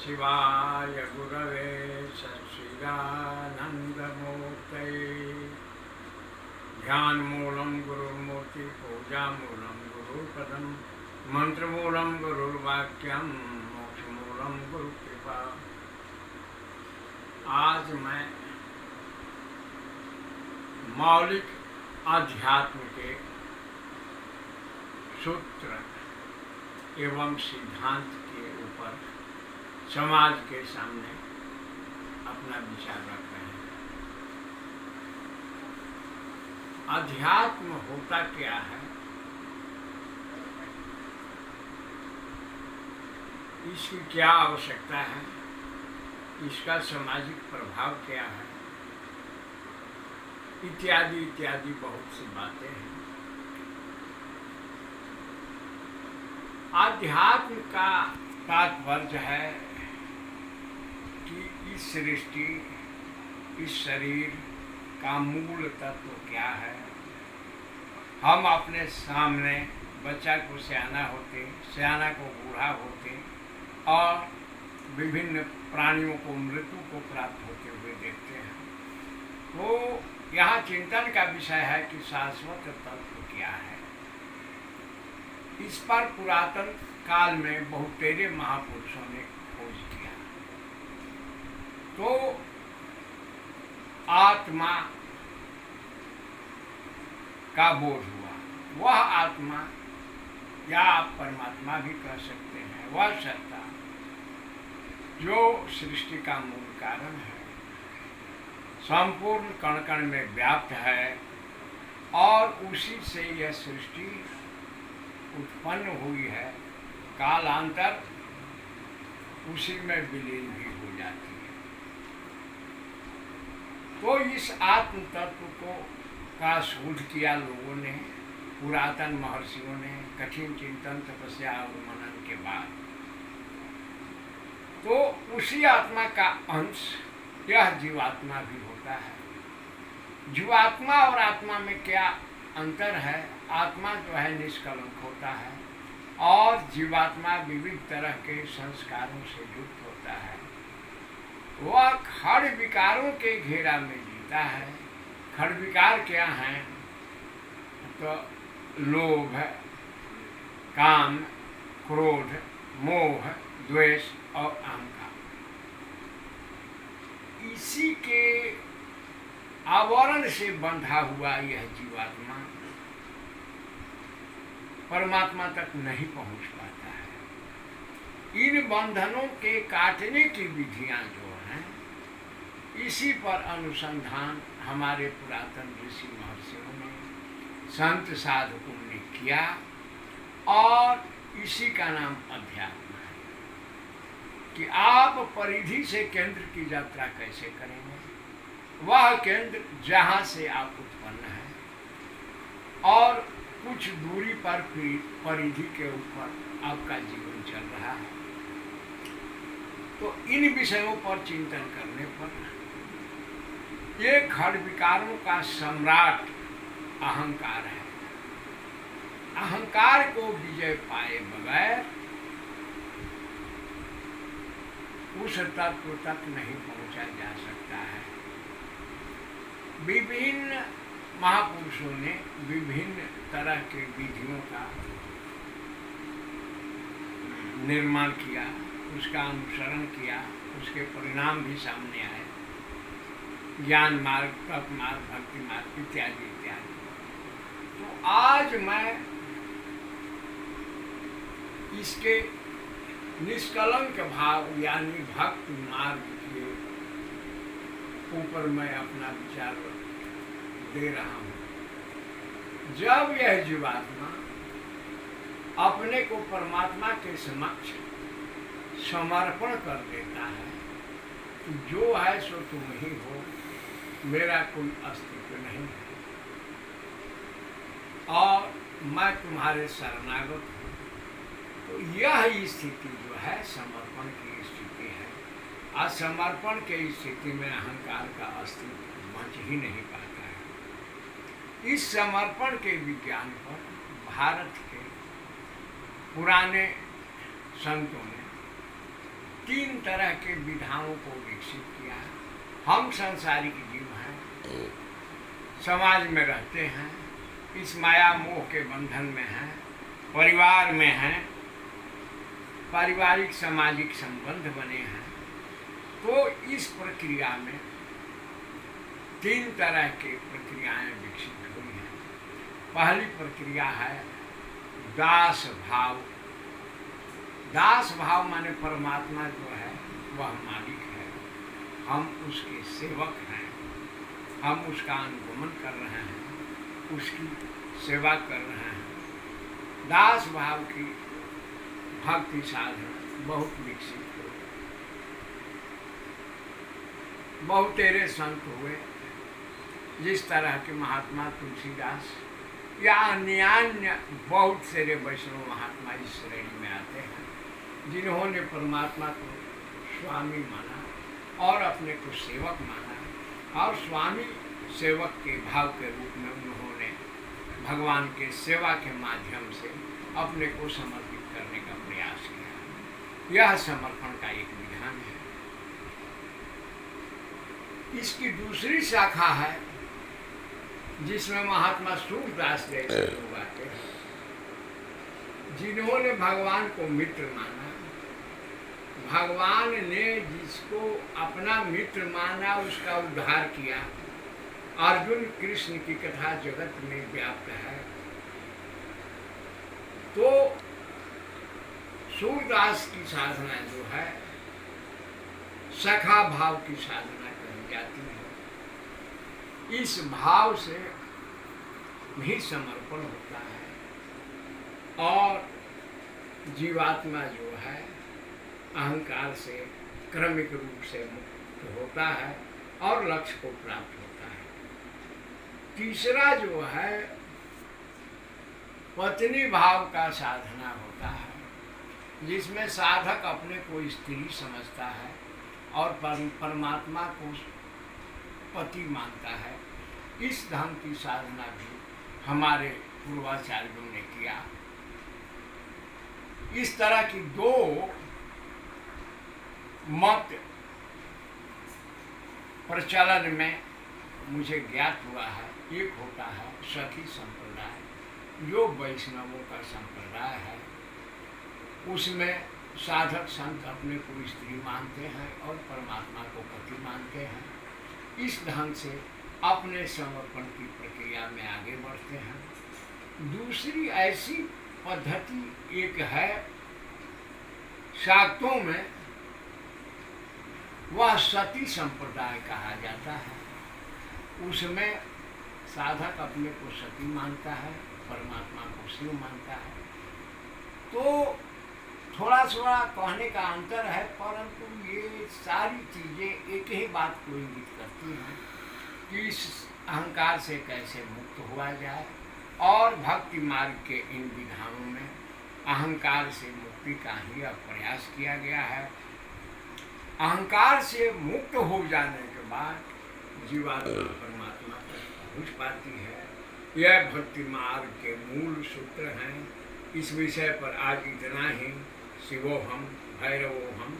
शिवाय गुरवे सच्चिदानन्दमूर्तये ध्यानमूलं गुरुर्मूर्ति पूजामूलं गुरुपदं मंत्रमूलं गुरुर्वाक्यं मोक्षमूलं गुरुकृपा। आज मैं मौलिक अध्यात्म के सूत्र एवं सिद्धांत के ऊपर समाज के सामने अपना विचार रख रहे हैं। अध्यात्म होता क्या है, इसकी क्या आवश्यकता है, इसका सामाजिक प्रभाव क्या है, इत्यादि इत्यादि बहुत सी बातें हैं। आध्यात्म का तात्पर्य है कि इस सृष्टि, इस शरीर का मूल तत्व क्या है। हम अपने सामने बच्चा को सयाना होते, सयाना को बूढ़ा होते और विभिन्न प्राणियों को मृत्यु को प्राप्त होते हुए देखते हैं। तो यहाँ चिंतन का विषय है कि शाश्वत तत्व क्या है। इस पर पुरातन काल में बहुतेरे महापुरुषों ने खोज किया। तो आत्मा का बोध हुआ। वह आत्मा या आप परमात्मा भी कह सकते हैं, वह सत्ता जो सृष्टि का मूल कारण है, संपूर्ण कण कण में व्याप्त है और उसी से यह सृष्टि उत्पन्न हुई है। कालांतर उसी में विलीन भी हो जाती है। तो इस आत्म तत्व को का शोध किया लोगों ने, पुरातन महर्षियों ने कठिन चिंतन तपस्या और मनन के बाद। तो उसी आत्मा का अंश यह जीवात्मा भी होता है। जीवात्मा और आत्मा में क्या अंतर है? आत्मा जो है निष्कलंक होता है और जीवात्मा विविध तरह के संस्कारों से युक्त होता है। वह खड़ विकारों के घेरा में जीता है। खड़ विकार क्या हैं? तो लोभ, काम, क्रोध, मोह, द्वेष और अहंकार। इसी के आवरण से बंधा हुआ यह जीवात्मा परमात्मा तक नहीं पहुंच पाता है। इन बंधनों के काटने की विधियां जो हैं, इसी पर अनुसंधान हमारे पुरातन ऋषि महर्षियों ने, संत साधकों ने किया और इसी का नाम अध्यात्म है। कि आप परिधि से केंद्र की यात्रा कैसे करेंगे? वह केंद्र जहाँ से आप उत्पन्न हैं और कुछ दूरी पर परिधि के ऊपर आपका जीवन चल रहा है। तो इन विषयों पर चिंतन करने पर ये खड़ विकारों का सम्राट अहंकार है। अहंकार को विजय पाए बगैर उस तत्व तक नहीं पहुंचा जा सकता है। विभिन्न महापुरुषों ने विभिन्न तरह के विधियों का निर्माण किया, उसका अनुसरण किया, उसके परिणाम भी सामने आए। ज्ञान मार्ग, तप मार्ग, भक्ति मार्ग इत्यादि इत्यादि। तो आज मैं इसके निष्कलंक भाव यानी भक्ति मार्ग के ऊपर मैं अपना विचार दे रहा हूँ। जब यह जीवात्मा अपने को परमात्मा के समक्ष समर्पण कर देता है कि जो है सो तुम ही हो, मेरा कोई अस्तित्व नहीं है और मैं तुम्हारे शरणागत हूँ, तो यह स्थिति जो है समर्पण की स्थिति है। असमर्पण के स्थिति में अहंकार का अस्तित्व बच ही नहीं पाता है। इस समर्पण के विज्ञान पर भारत के पुराने संतों ने 3 तरह के विधाओं को विकसित किया है। हम सांसारिक जीव हैं, समाज में रहते हैं, इस माया मोह के बंधन में हैं, परिवार में हैं, पारिवारिक सामाजिक संबंध बने हैं। तो इस प्रक्रिया में 3 तरह के प्रक्रियाएं विकसित हुई हैं। पहली प्रक्रिया है दास भाव। दास भाव माने परमात्मा जो है वह मालिक है, हम उसके सेवक हैं, हम उसका अनुगमन कर रहे हैं, उसकी सेवा कर रहे हैं। दास भाव की भक्ति साधना बहुत विकसित हुई। बहुतेरे संत हुए, जिस तरह के महात्मा तुलसीदास या अन्य बहुत सारे वैष्णव महात्मा इस श्रेणी में आते हैं, जिन्होंने परमात्मा को स्वामी माना और अपने को सेवक माना, और स्वामी सेवक के भाव के रूप में उन्होंने भगवान के सेवा के माध्यम से अपने को समर्पित करने का प्रयास किया। यह समर्पण का एक विधान है। इसकी दूसरी शाखा है जिसमें महात्मा सूरदास जैसे लोग आते हैं, जिन्होंने भगवान को मित्र माना। भगवान ने जिसको अपना मित्र माना उसका उद्धार किया। अर्जुन कृष्ण की कथा जगत में व्याप्त है। तो सूरदास की साधना जो है सखा भाव की साधना कही जाती है। इस भाव से भी समर्पण होता है और जीवात्मा जो है अहंकार से क्रमिक रूप से मुक्त होता है और लक्ष्य को प्राप्त होता है। तीसरा जो है पत्नी भाव का साधना होता है, जिसमें साधक अपने को स्त्री समझता है और परमात्मा को पति मानता है। इस ढंग की साधना भी हमारे पूर्वाचार्यों ने किया। इस तरह की 2 मत प्रचलन में मुझे ज्ञात हुआ है। एक होता है सखी संप्रदाय, जो वैष्णवों का संप्रदाय है। उसमें साधक संत अपने को स्त्री मानते हैं और परमात्मा को पति मानते हैं। इस ढंग से अपने समर्पण की प्रक्रिया में आगे बढ़ते हैं। दूसरी ऐसी पद्धति एक है शाक्तों में, वह सती संप्रदाय कहा जाता है। उसमें साधक अपने को सती मानता है, परमात्मा को शिव मानता है। तो थोड़ा थोड़ा कहने का अंतर है, परंतु ये सारी चीज़ें एक ही बात को इंगित करती हैं कि इस अहंकार से कैसे मुक्त हुआ जाए। और भक्ति मार्ग के इन विधानों में अहंकार से मुक्ति का ही प्रयास किया गया है। अहंकार से मुक्त हो जाने के बाद जीवात्मा परमात्मा तक पहुँच पाती है। यह भक्ति मार्ग के मूल सूत्र हैं। इस विषय पर आज इतना ही। शिवोहम भैरवोहम